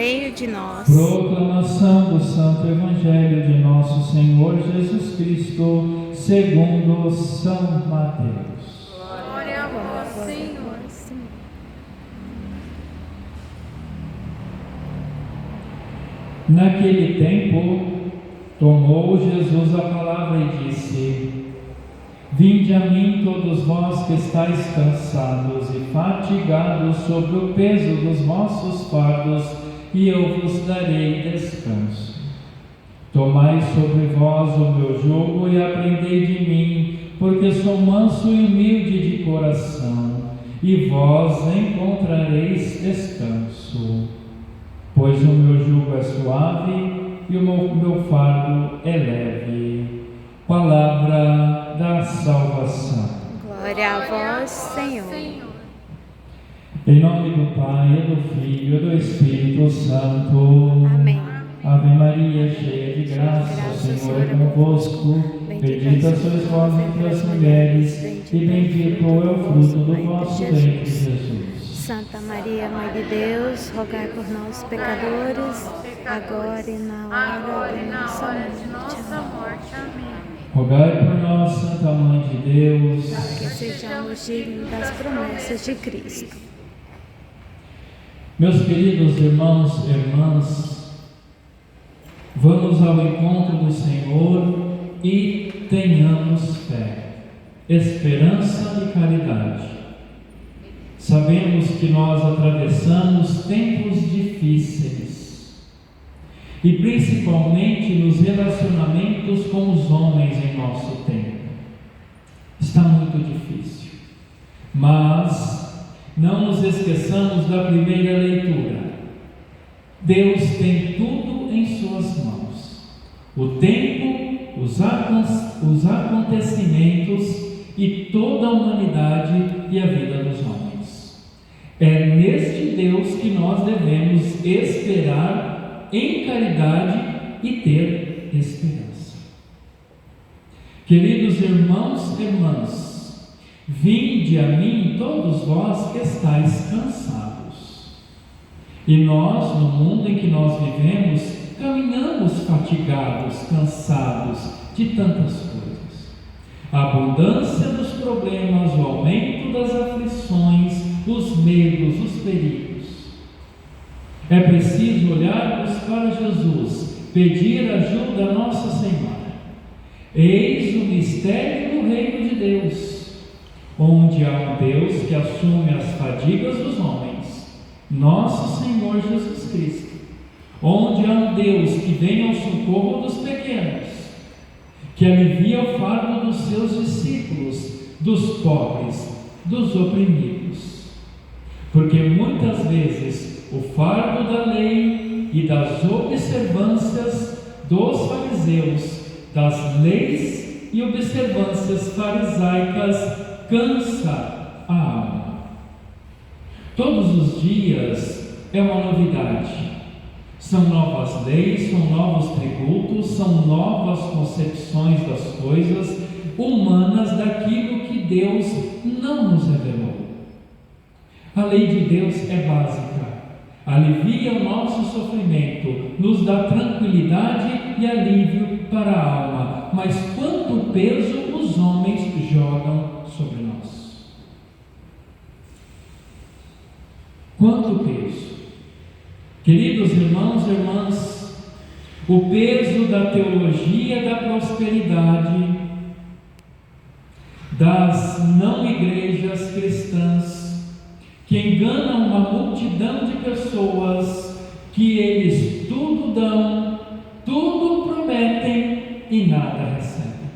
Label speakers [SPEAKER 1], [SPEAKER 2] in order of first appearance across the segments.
[SPEAKER 1] meio de nós.
[SPEAKER 2] Proclamação do Santo Evangelho de nosso Senhor Jesus Cristo, segundo São Mateus.
[SPEAKER 3] Glória a vós, Senhor.
[SPEAKER 2] Naquele tempo, tomou Jesus a palavra e disse: Vinde a mim todos vós que estáis cansados e fatigados sobre o peso dos vossos fardos, e eu vos darei descanso. Tomai sobre vós o meu jugo e aprendei de mim, porque sou manso e humilde de coração, e vós encontrareis descanso. Pois o meu jugo é suave e o meu fardo é leve. Palavra da salvação.
[SPEAKER 1] Glória a vós, Senhor.
[SPEAKER 2] Em nome do Pai, e do Filho e do Espírito Santo.
[SPEAKER 1] Amém.
[SPEAKER 2] Ave Maria, cheia de graça, o Senhor é convosco. Bendita sois vós entre as mulheres, e bendito é o fruto do vosso ventre, Jesus.
[SPEAKER 1] Santa Maria, Mãe de Deus, rogai por nós, pecadores, agora e na hora de nossa morte. Amém.
[SPEAKER 2] Rogai por nós, Santa Mãe de Deus,
[SPEAKER 1] Que sejamos dignos das promessas de Cristo.
[SPEAKER 2] Meus queridos irmãos e irmãs, vamos ao encontro do Senhor e tenhamos fé, esperança e caridade. Sabemos que nós atravessamos tempos difíceis e principalmente nos relacionamentos com os homens em nosso tempo. Está muito difícil, mas não nos esqueçamos da primeira leitura. Deus tem tudo em suas mãos: o tempo, os acontecimentos e toda a humanidade e a vida dos homens. É neste Deus que nós devemos esperar em caridade e ter esperança. Queridos irmãos e irmãs, vinde a mim todos vós que estáis cansados. E nós, no mundo em que nós vivemos, caminhamos fatigados, cansados de tantas coisas. A abundância dos problemas, o aumento das aflições, os medos, os perigos. É preciso olharmos para Jesus, pedir ajuda a Nossa Senhora. Eis o mistério do reino de Deus, onde há um Deus que assume as fadigas dos homens, nosso Senhor Jesus Cristo. Onde há um Deus que vem ao socorro dos pequenos, que alivia o fardo dos seus discípulos, dos pobres, dos oprimidos. Porque muitas vezes o fardo da lei e das observâncias dos fariseus, das leis e observâncias farisaicas, cansa a alma. Todos os dias é uma novidade. São novas leis, são novos tributos, são novas concepções das coisas humanas, daquilo que Deus não nos revelou. A lei de Deus é básica, alivia o nosso sofrimento, nos dá tranquilidade e alívio para a alma, mas quanto peso os homens jogam sobre nós? Quanto peso? Queridos irmãos e irmãs, o peso da teologia da prosperidade, das não igrejas cristãs, que enganam uma multidão de pessoas, que eles tudo dão, tudo prometem e nada recebem.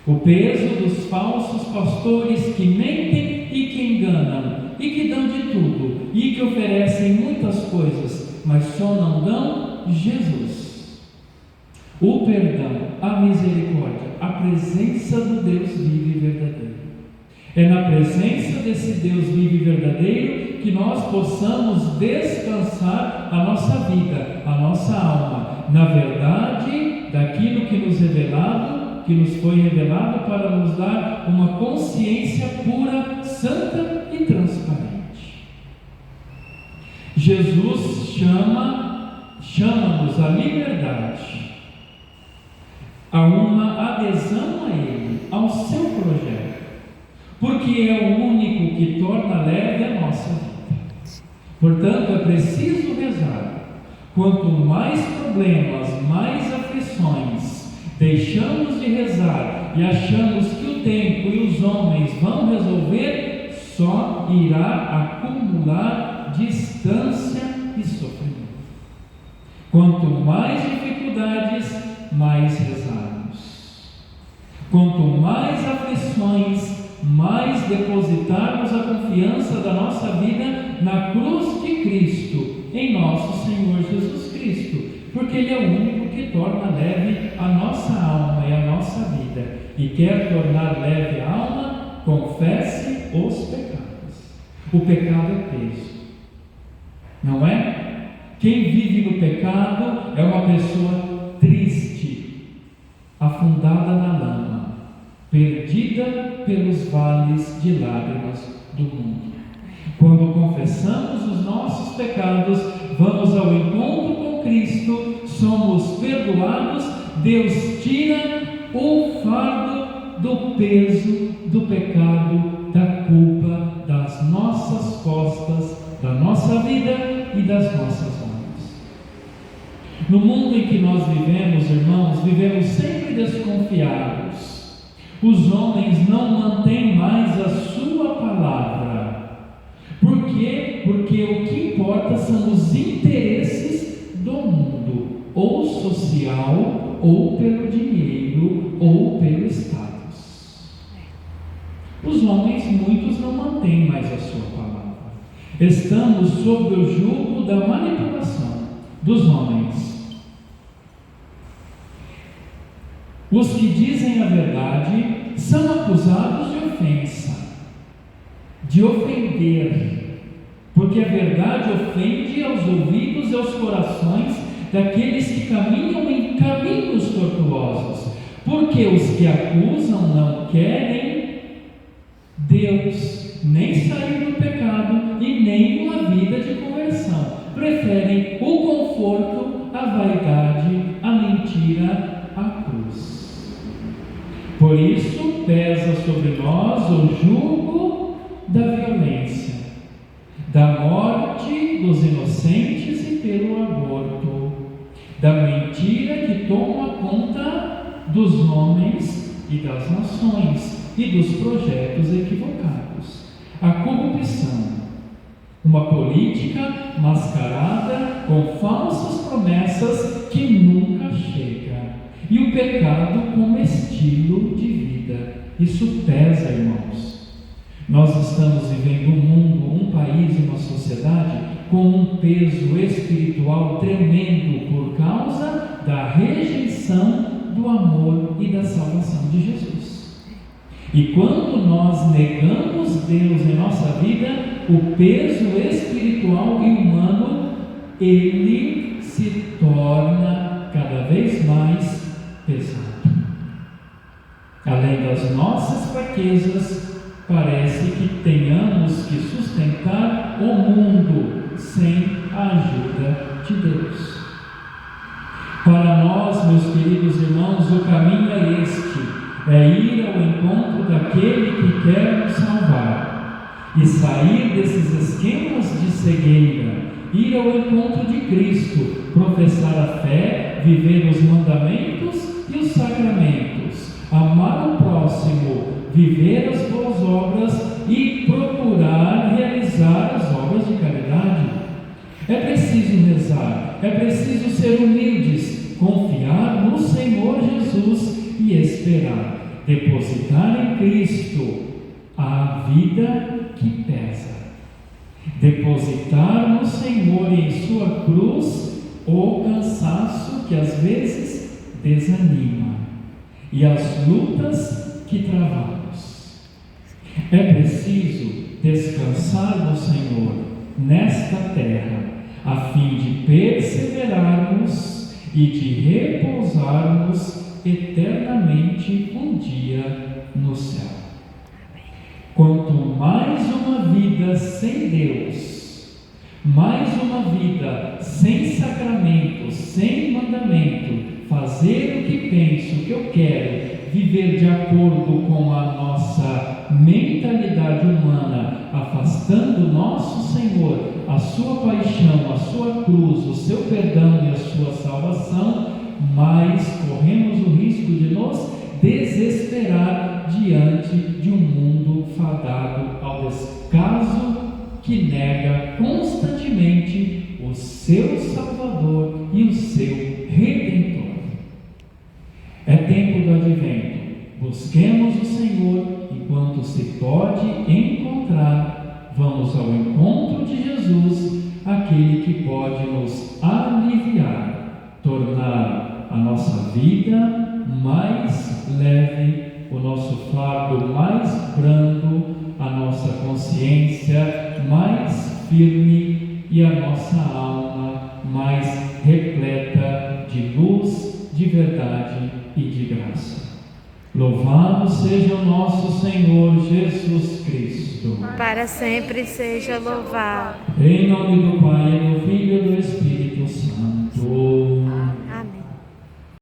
[SPEAKER 2] O peso dos falsos pastores que mentem e que enganam, e que dão de tudo, e que oferecem muitas coisas, mas só não dão Jesus. O perdão, a misericórdia, a presença do Deus vivo e verdadeiro. É na presença desse Deus vivo e verdadeiro que nós possamos descansar a nossa vida, a nossa alma, na verdade daquilo que nos foi revelado para nos dar uma consciência pura, santa e transparente. Jesus chama-nos à liberdade, a uma adesão a Ele, ao seu projeto, porque é o único que torna leve a nossa vida. Portanto, é preciso rezar. Quanto mais problemas, mais aflições deixamos de rezar e achamos que o tempo e os homens vão resolver, só irá acumular distância e sofrimento. Quanto mais dificuldades, mais rezarmos. Quanto mais aflições, mais depositarmos a confiança da nossa vida na cruz de Cristo, em nosso Senhor Jesus Cristo, porque Ele é o único que torna leve a nossa alma e a nossa vida, e quer tornar leve a alma, confesse os pecados. O pecado é peso, não é? Quem vive no pecado é uma pessoa triste, afundada na lama, perdida pelos vales de lágrimas do mundo. Quando confessamos os nossos pecados, vamos ao encontro com Cristo, somos perdoados, Deus tira o fardo do peso do pecado, da culpa das nossas costas, da nossa vida e das nossas almas. No mundo em que nós vivemos, irmãos, vivemos sempre desconfiados. Os homens não mantêm mais a sua palavra. Por quê? Porque o que importa são os interesses do mundo, ou social, ou pelo dinheiro, ou pelo status. Os homens, muitos, não mantêm mais a sua palavra. Estamos sob o jugo da manipulação dos homens. Os que dizem a verdade são acusados de ofensa, de ofender, porque a verdade ofende aos ouvidos e aos corações daqueles que caminham em caminhos tortuosos, porque os que acusam não querem Deus, nem sair do pecado e nem uma vida de conversão, preferem o conforto, a vaidade, a mentira, a cruz. Por isso pesa sobre nós o jugo da violência, da morte dos inocentes e pelo aborto, da mentira que toma conta dos homens e das nações e dos projetos equivocados, a corrupção, uma política mascarada com falsas promessas que nunca chega, e o pecado como estilo de vida. Isso pesa, irmãos. Nós estamos vivendo um mundo, um país, uma sociedade com um peso espiritual tremendo por causa da rejeição do amor e da salvação de Jesus. E quando nós negamos Deus em nossa vida, o peso espiritual e humano, ele se torna cada vez mais pesado. Além das nossas fraquezas, parece que tenhamos que sustentar o mundo sem a ajuda de Deus. Para nós, meus queridos irmãos, o caminho é este: é ir ao encontro daquele que quer nos salvar e sair desses esquemas de cegueira, ir ao encontro de Cristo, professar a fé, viver os mandamentos e os sacramentos, amar o próximo, viver as boas obras e procurar realizar as obras de caridade. É preciso rezar, é preciso ser humildes, confiar no Senhor Jesus e esperar, depositar em Cristo a vida que pesa, depositar no Senhor e em sua cruz o cansaço que às vezes desanima e as lutas que travamos. É preciso descansar no Senhor nesta terra, a fim de perseverarmos e de repousarmos eternamente um dia no céu. Quanto mais uma vida sem Deus, Mais uma vida sem sacramento, sem mandamento, fazer o que penso, o que eu quero, viver de acordo com a nossa mentalidade humana, afastando nosso Senhor, a sua paixão, a sua cruz, o seu perdão e a sua salvação, mas corremos o risco de nos desesperar diante de um mundo fadado ao descaso, que nega constantemente o seu Salvador e o seu Redentor. É tempo do advento. Busquemos o Senhor enquanto se pode encontrar. Vamos ao encontro de Jesus, aquele que pode nos aliviar, tornar a nossa vida mais leve, o nosso fardo mais brando, a nossa consciência mais firme e a nossa alma mais repleta de luz, de verdade e de graça. Louvado seja o nosso Senhor Jesus Cristo.
[SPEAKER 1] Para sempre seja louvado.
[SPEAKER 2] Em nome do Pai, do Filho e do Espírito